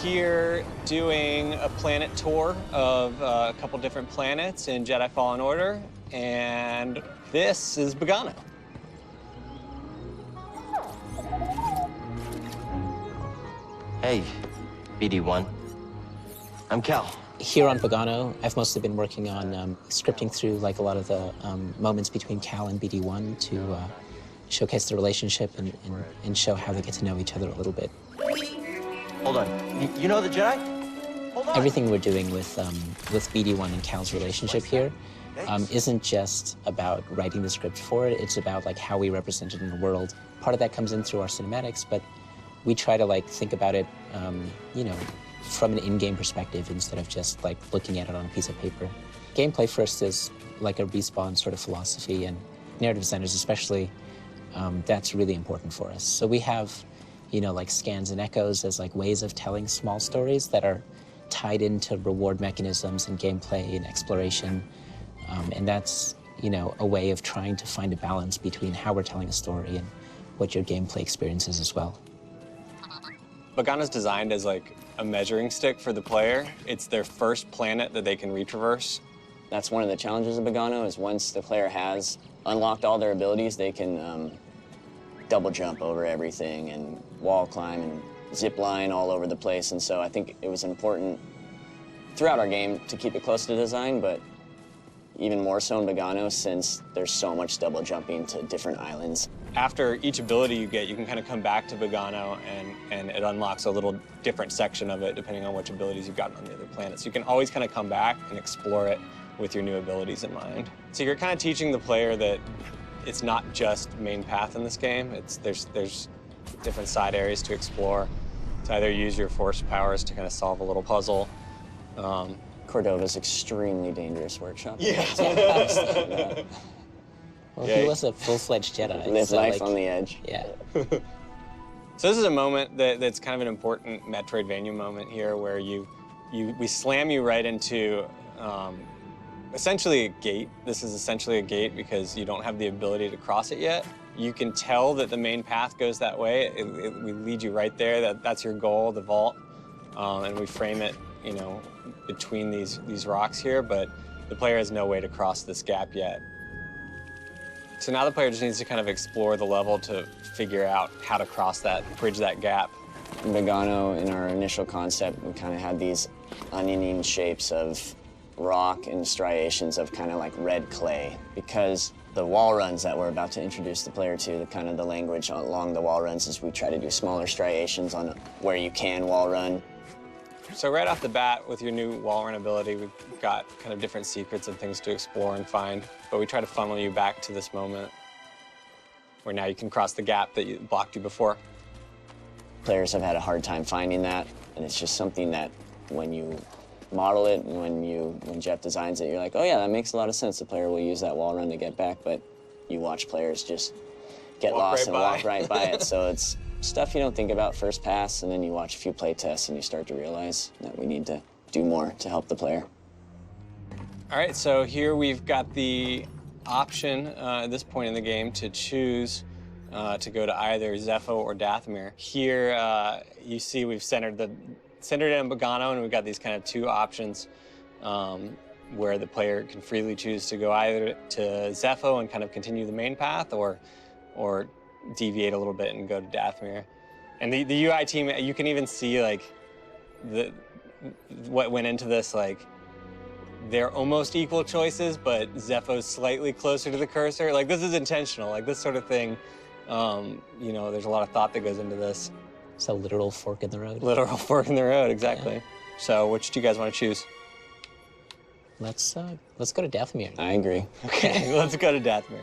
here doing a planet tour of a couple different planets in Jedi Fallen Order, and this is Bogano. Hey, BD1. I'm Cal. Here on Bogano, I've mostly been working on scripting through like a lot of the moments between Cal and BD1 to showcase the relationship and show how they get to know each other a little bit. Hold on. You know the Jedi? Hold on. Everything we're doing with BD1 and Cal's relationship here isn't just about writing the script for it. It's about like how we represent it in the world. Part of that comes in through our cinematics, but we try to like think about it, you know, from an in-game perspective instead of just like looking at it on a piece of paper. Gameplay first is like a Respawn sort of philosophy, and narrative designers especially, that's really important for us. So we have, you know, like scans and echoes as like ways of telling small stories that are tied into reward mechanisms and gameplay and exploration. And that's, you know, a way of trying to find a balance between how we're telling a story and what your gameplay experience is as well. Bogano's designed as like a measuring stick for the player. It's their first planet that they can retraverse. That's one of the challenges of Bogano, is once the player has unlocked all their abilities, they can double jump over everything and wall climb and zip line all over the place. And so I think it was important throughout our game to keep it close to design, but even more so in Bogano since there's so much double jumping to different islands. After each ability you get, you can kind of come back to Bogano and it unlocks a little different section of it depending on which abilities you've gotten on the other planets. You can always kind of come back and explore it with your new abilities in mind. So you're kind of teaching the player that it's not just main path in this game. There's different side areas to explore, to either use your force powers to kind of solve a little puzzle. Cordova's extremely dangerous workshop. Yeah. Well, he was a full-fledged Jedi. Live so, life like, on the edge. Yeah. So this is a moment that's kind of an important Metroidvania moment here, where we slam you right into essentially a gate. This is essentially a gate because you don't have the ability to cross it yet. You can tell that the main path goes that way. We lead you right there. That's your goal, the vault, and we frame it, you know, between these rocks here. But the player has no way to cross this gap yet. So now the player just needs to kind of explore the level to figure out how to cross that, bridge that gap. In Bogano, in our initial concept, we kind of had these onioning shapes of rock and striations of kind of like red clay, because the wall runs that we're about to introduce the player to, the kind of the language along the wall runs is we try to do smaller striations on where you can wall run. So right off the bat, with your new wall run ability, we've got kind of different secrets and things to explore and find, but we try to funnel you back to this moment where now you can cross the gap that blocked you before. Players have had a hard time finding that, and it's just something that when you model it and when Jeff designs it, you're like, oh yeah, that makes a lot of sense. The player will use that wall run to get back, but you watch players just get lost and walk right by it. So it's stuff you don't think about first pass, and then you watch a few play tests and you start to realize that we need to do more to help the player. All right, so here we've got the option at this point in the game to choose to go to either Zepho or Dathomir. Here you see we've centered it in Bogano, and we've got these kind of two options where the player can freely choose to go either to Zepho and kind of continue the main path, or deviate a little bit and go to Dathomir. And the UI team, you can even see like what went into this. Like, they're almost equal choices, but Zepho's slightly closer to the cursor. Like, this is intentional. Like, this sort of thing, you know, there's a lot of thought that goes into this. It's a literal fork in the road. Literal fork in the road, exactly. Yeah. So which do you guys want to choose? Let's go to Dathomir. I agree. Okay, let's go to Dathomir.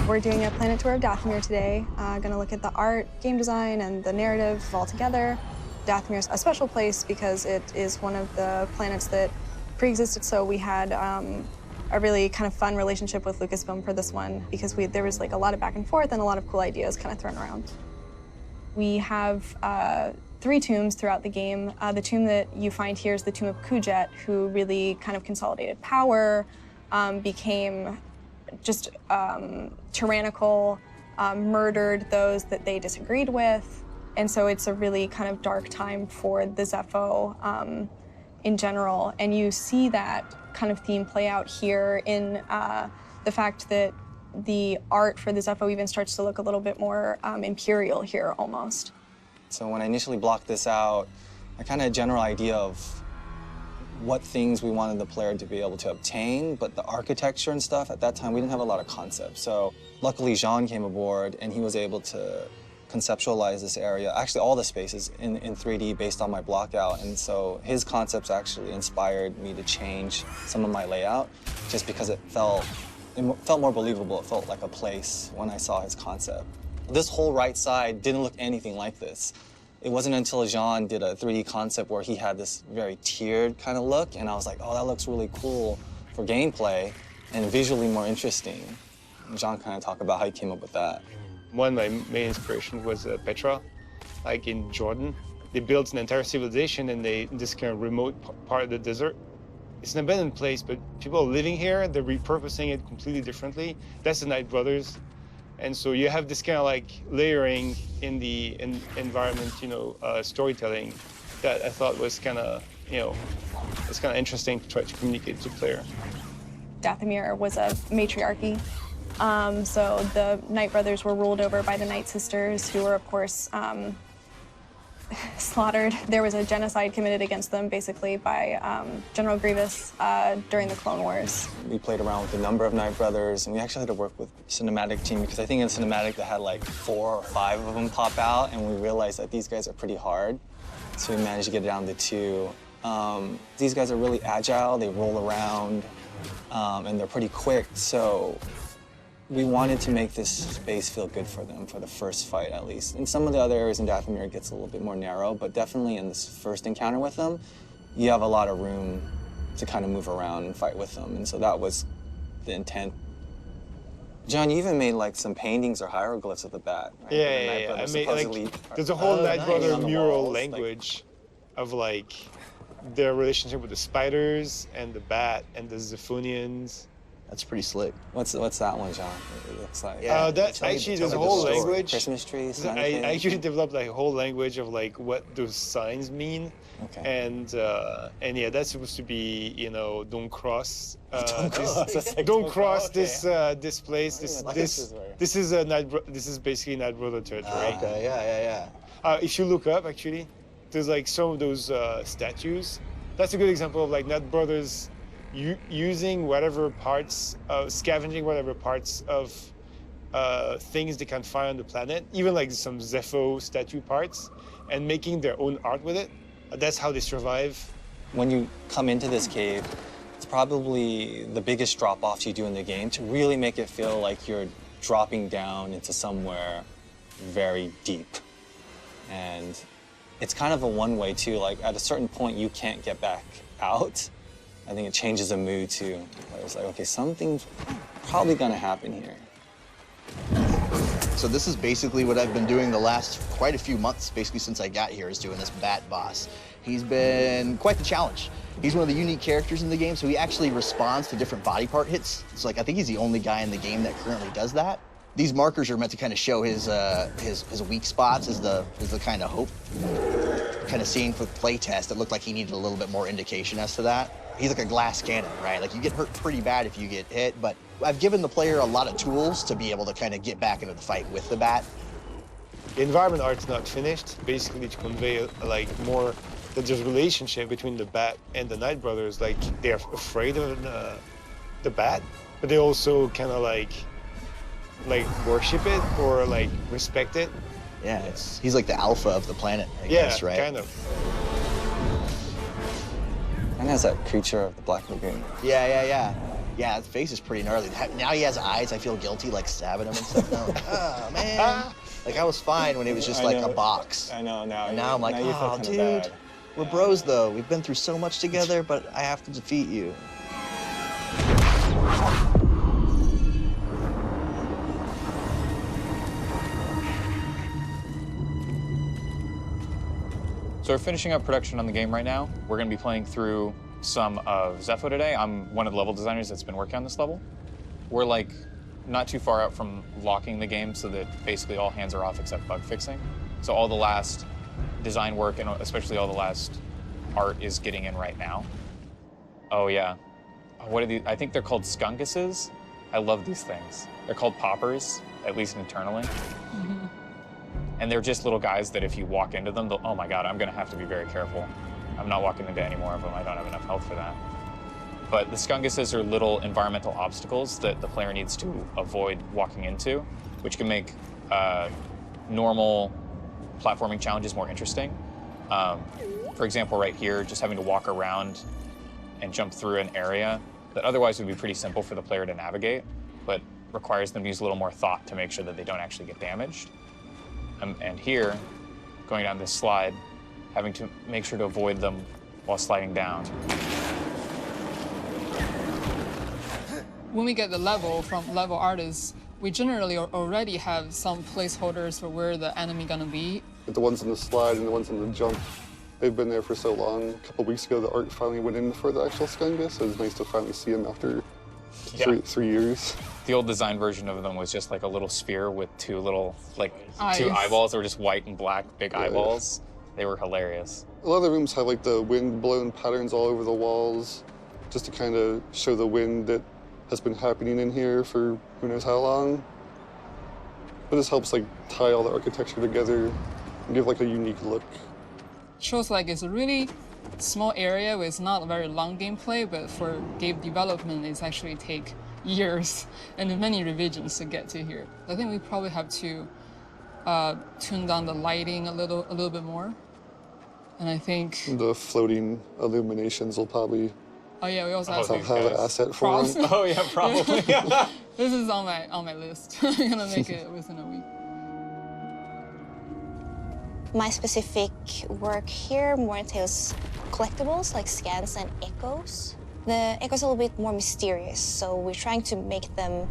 We're doing a planet tour of Dathomir today. Gonna look at the art, game design, and the narrative all together. Dathomir's a special place because it is one of the planets that pre-existed, so we had a really kind of fun relationship with Lucasfilm for this one, because there was like a lot of back and forth and a lot of cool ideas kind of thrown around. We have 3 tombs throughout the game. The tomb that you find here is the tomb of Kujet, who really kind of consolidated power, became just tyrannical, murdered those that they disagreed with. And so it's a really kind of dark time for the Zepho in general. And you see that kind of theme play out here in the fact that the art for the Zepho even starts to look a little bit more imperial here almost. So when I initially blocked this out, I kind of had a general idea of what things we wanted the player to be able to obtain, but the architecture and stuff, at that time, we didn't have a lot of concepts. So luckily, Jean came aboard, and he was able to conceptualize this area, actually all the spaces in 3D based on my block out. And so his concepts actually inspired me to change some of my layout, just because it felt more believable. It felt like a place when I saw his concept. This whole right side didn't look anything like this. It wasn't until Jean did a 3D concept where he had this very tiered kind of look, and I was like, oh, that looks really cool for gameplay and visually more interesting. And Jean kind of talked about how he came up with that. One of my main inspirations was Petra, like in Jordan. They built an entire civilization in this kind of remote part of the desert. It's an abandoned place, but people are living here. They're repurposing it completely differently. That's the Knight Brothers. And so you have this kind of like layering in the environment, storytelling that I thought was kind of, it's kind of interesting to try to communicate to the player. Dathomir was a matriarchy. So the Knight Brothers were ruled over by the Knight Sisters, who were, of course, slaughtered. There was a genocide committed against them, basically, by General Grievous during the Clone Wars. We played around with a number of Knight Brothers, and we actually had to work with cinematic team, because I think in cinematic they had like 4 or 5 of them pop out, and we realized that these guys are pretty hard. So we managed to get it down to 2. These guys are really agile, they roll around, and they're pretty quick, so we wanted to make this space feel good for them for the first fight, at least. In some of the other areas in Dathomir, it gets a little bit more narrow, but definitely in this first encounter with them, you have a lot of room to kind of move around and fight with them, and so that was the intent. John, you even made like some paintings or hieroglyphs of the bat, right? Yeah. I made like, there's a whole Knight Brother mural language of like their relationship with the spiders and the bat and the Zephonians. That's pretty slick. What's that one, John? It looks like. That actually there's a whole language. Christmas trees. I actually developed like a whole language of like what those signs mean. Okay. And yeah, that's supposed to be, don't cross. Don't cross this place. This is basically Knight Brother territory. Okay. Yeah. If you look up, actually, there's like some of those statues. That's a good example of like Knight Brothers using whatever parts, scavenging whatever parts of things they can find on the planet, even like some Zepho statue parts, and making their own art with it. That's how they survive. When you come into this cave, it's probably the biggest drop-off you do in the game to really make it feel like you're dropping down into somewhere very deep. And it's kind of a one-way too, like at a certain point you can't get back out. I think it changes the mood too. It's like, okay, something's probably gonna happen here. So this is basically what I've been doing the last quite a few months, basically since I got here, is doing this Bat boss. He's been quite the challenge. He's one of the unique characters in the game, so he actually responds to different body part hits. So like, I think he's the only guy in the game that currently does that. These markers are meant to kind of show his weak spots as the kind of hope. Kind of seeing for playtest, it looked like he needed a little bit more indication as to that. He's like a glass cannon, right? Like you get hurt pretty bad if you get hit, but I've given the player a lot of tools to be able to kind of get back into the fight with the bat. The environment art's not finished, basically to convey like more that there's a relationship between the bat and the Knight Brothers. Like they're afraid of the bat, but they also kind of like worship it or like respect it. Yeah, he's like the alpha of the planet, I guess, right? Yeah, kind of. And has that creature of the Black Lagoon. Yeah, his face is pretty gnarly. Now he has eyes, I feel guilty, like stabbing him and stuff. Now I'm like, oh, man. Like, I was fine when it was just like a box. I know, now. And now I'm like, oh, dude, we're bros, though. We've been through so much together, but I have to defeat you. So we're finishing up production on the game right now. We're going to be playing through some of Zepho today. I'm one of the level designers that's been working on this level. We're not too far out from locking the game so that basically all hands are off except bug fixing. So all the last design work and especially all the last art is getting in right now. Oh yeah. What are these? I think they're called skunkuses. I love these things. They're called poppers, at least internally. Mm-hmm. And they're just little guys that if you walk into them, oh my God, I'm gonna have to be very careful. I'm not walking into any more of them. I don't have enough health for that. But the skunkuses are little environmental obstacles that the player needs to avoid walking into, which can make normal platforming challenges more interesting. For example, right here, just having to walk around and jump through an area that otherwise would be pretty simple for the player to navigate, but requires them to use a little more thought to make sure that they don't actually get damaged. And here, going down this slide, having to make sure to avoid them while sliding down. When we get the level from level artists, we generally already have some placeholders for where the enemy gonna be. The ones on the slide and the ones on the jump, they've been there for so long. A couple weeks ago, the art finally went in for the actual skungus, so it was nice to finally see them after three years. The old design version of them was just like a little sphere with two little, eyes. Two eyeballs that were just white and black, big eyeballs. They were hilarious. A lot of the rooms have like the wind-blown patterns all over the walls, just to kind of show the wind that has been happening in here for who knows how long. But this helps like tie all the architecture together and give like a unique look. Shows like it's a really small area with not a very long gameplay, but for game development, it's actually take years and many revisions to get to here. I think we probably have to tune down the lighting a little bit more. And I think the floating illuminations will probably we also have have an asset for them. Oh yeah, probably. This is on my list. I'm gonna make it within a week. My specific work here more entails collectibles like scans and echoes. The echoes are a little bit more mysterious, so we're trying to make them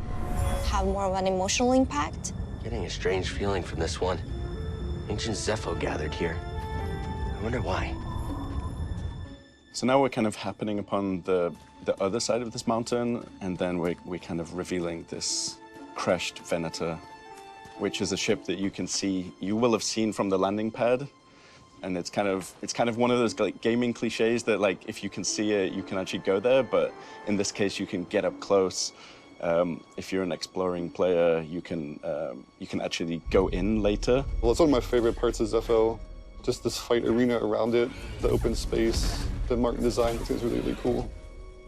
have more of an emotional impact. Getting a strange feeling from this one. Ancient Zepho gathered here. I wonder why. So now we're kind of happening upon the other side of this mountain, and then we're kind of revealing this crashed Venator, which is a ship that you will have seen from the landing pad. And it's kind of one of those like gaming cliches that like if you can see it, you can actually go there. But in this case, you can get up close. If you're an exploring player, you can actually go in later. Well, it's one of my favorite parts of Zepho. Just this fight arena around it, the open space, the Martin design, I think is really, really cool.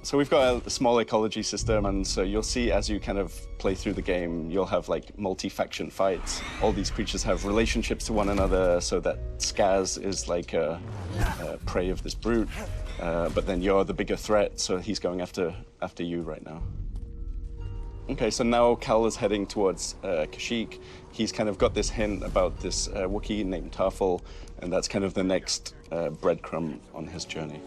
So we've got a small ecology system, and so you'll see as you kind of play through the game, you'll have like multi-faction fights. All these creatures have relationships to one another, so that Skaz is like a prey of this brute, but then you're the bigger threat, so he's going after you right now. Okay, so now Cal is heading towards Kashyyyk. He's kind of got this hint about this Wookiee named Tarful, and that's kind of the next breadcrumb on his journey.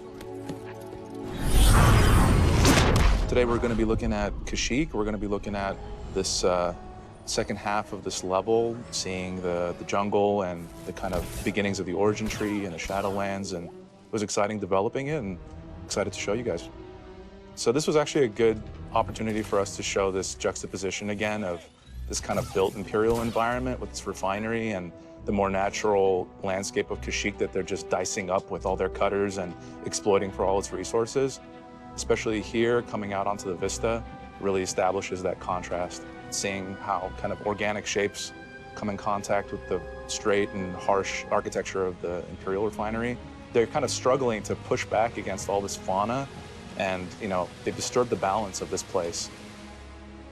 Today we're going to be looking at Kashyyyk. We're going to be looking at this second half of this level, seeing the jungle and the kind of beginnings of the origin tree and the Shadowlands, and it was exciting developing it and excited to show you guys. So this was actually a good opportunity for us to show this juxtaposition again of this kind of built Imperial environment with its refinery and the more natural landscape of Kashyyyk that they're just dicing up with all their cutters and exploiting for all its resources. Especially here, coming out onto the vista, really establishes that contrast. Seeing how kind of organic shapes come in contact with the straight and harsh architecture of the Imperial refinery. They're kind of struggling to push back against all this fauna, and they've disturbed the balance of this place.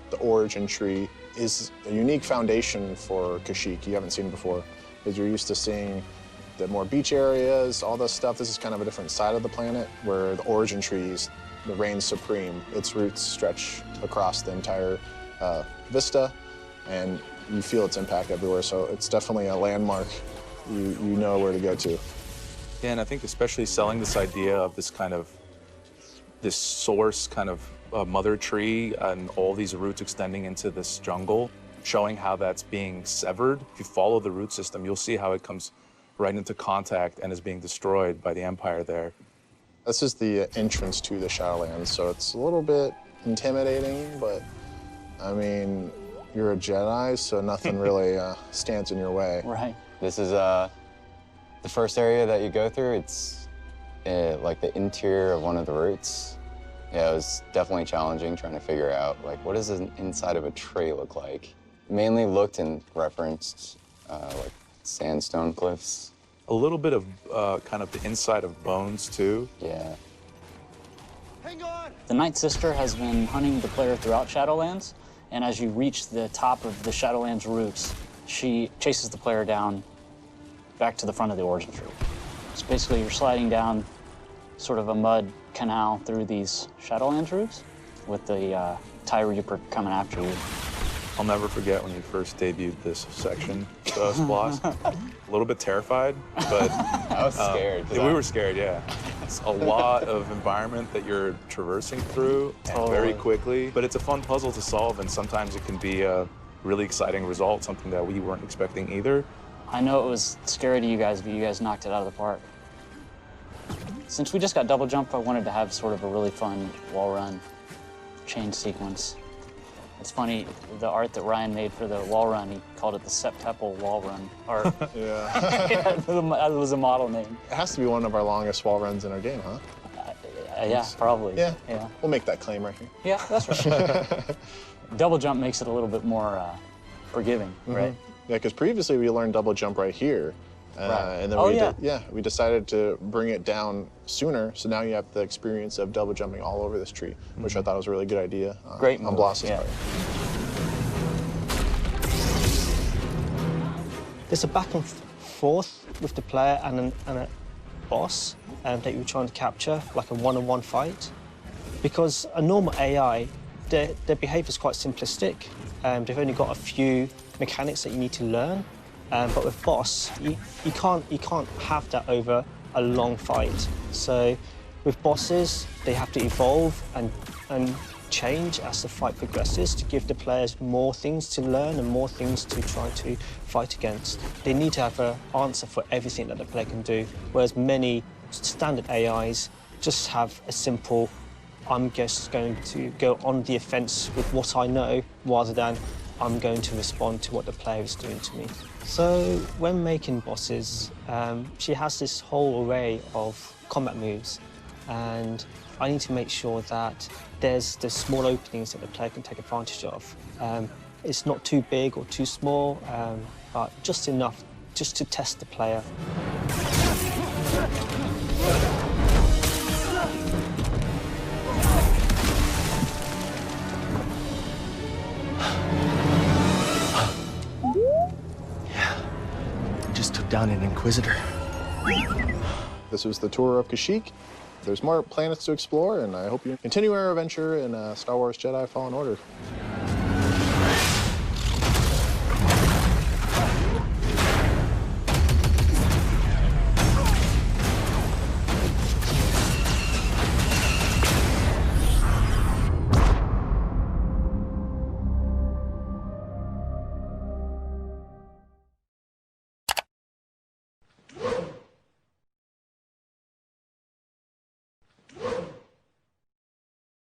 The origin tree is a unique foundation for Kashyyyk. You haven't seen it before, because you're used to seeing the more beach areas, all this stuff. This is kind of a different side of the planet where the origin trees, the reign supreme. Its roots stretch across the entire vista, and you feel its impact everywhere. So it's definitely a landmark. You know where to go to. Yeah, and I think especially selling this idea of this source kind of mother tree and all these roots extending into this jungle, showing how that's being severed. If you follow the root system, you'll see how it comes right into contact and is being destroyed by the Empire there. This is the entrance to the Shadowlands, so it's a little bit intimidating, but I mean, you're a Jedi, so nothing really stands in your way. Right. This is the first area that you go through. It's like the interior of one of the routes. Yeah, it was definitely challenging trying to figure out, like, what does an inside of a tray look like? Mainly looked and referenced, like, sandstone cliffs. A little bit of kind of the inside of bones, too. Yeah. The Night Sister has been hunting the player throughout Shadowlands, and as you reach the top of the Shadowlands routes, she chases the player down back to the front of the origin tree. So basically, you're sliding down sort of a mud canal through these Shadowlands routes with the TIE Reaper coming after you. I'll never forget when you first debuted this section to us, Bloss. A little bit terrified, but... I was scared. We were scared, yeah. It's a lot of environment that you're traversing through very quickly, but it's a fun puzzle to solve, and sometimes it can be a really exciting result, something that we weren't expecting either. I know it was scary to you guys, but you guys knocked it out of the park. Since we just got double jump, I wanted to have sort of a really fun wall run chain sequence. It's funny, the art that Ryan made for the wall run, he called it the Septemple wall run art. Yeah. That was a model name. It has to be one of our longest wall runs in our game, huh? Yeah, probably. Yeah. Yeah. We'll make that claim right here. Yeah, that's right. Double jump makes it a little bit more forgiving, right? Yeah, because previously we learned double jump right here. Right. And then we decided to bring it down sooner, so now you have the experience of double jumping all over this tree, which I thought was a really good idea. Great on Bloss's part. There's a back and forth with the player and a boss that you're trying to capture, like a one-on-one fight. Because a normal AI, their behavior is quite simplistic. They've only got a few mechanics that you need to learn. But with boss, you can't have that over a long fight. So with bosses, they have to evolve and change as the fight progresses to give the players more things to learn and more things to try to fight against. They need to have an answer for everything that the player can do, whereas many standard AIs just have a simple, I'm just going to go on the offense with what I know, rather than I'm going to respond to what the player is doing to me. So when making bosses, she has this whole array of combat moves, and I need to make sure that there's the small openings that the player can take advantage of. It's not too big or too small, but just enough just to test the player. Down an Inquisitor. This was the tour of Kashyyyk. There's more planets to explore, and I hope you continue our adventure in Star Wars Jedi Fallen Order.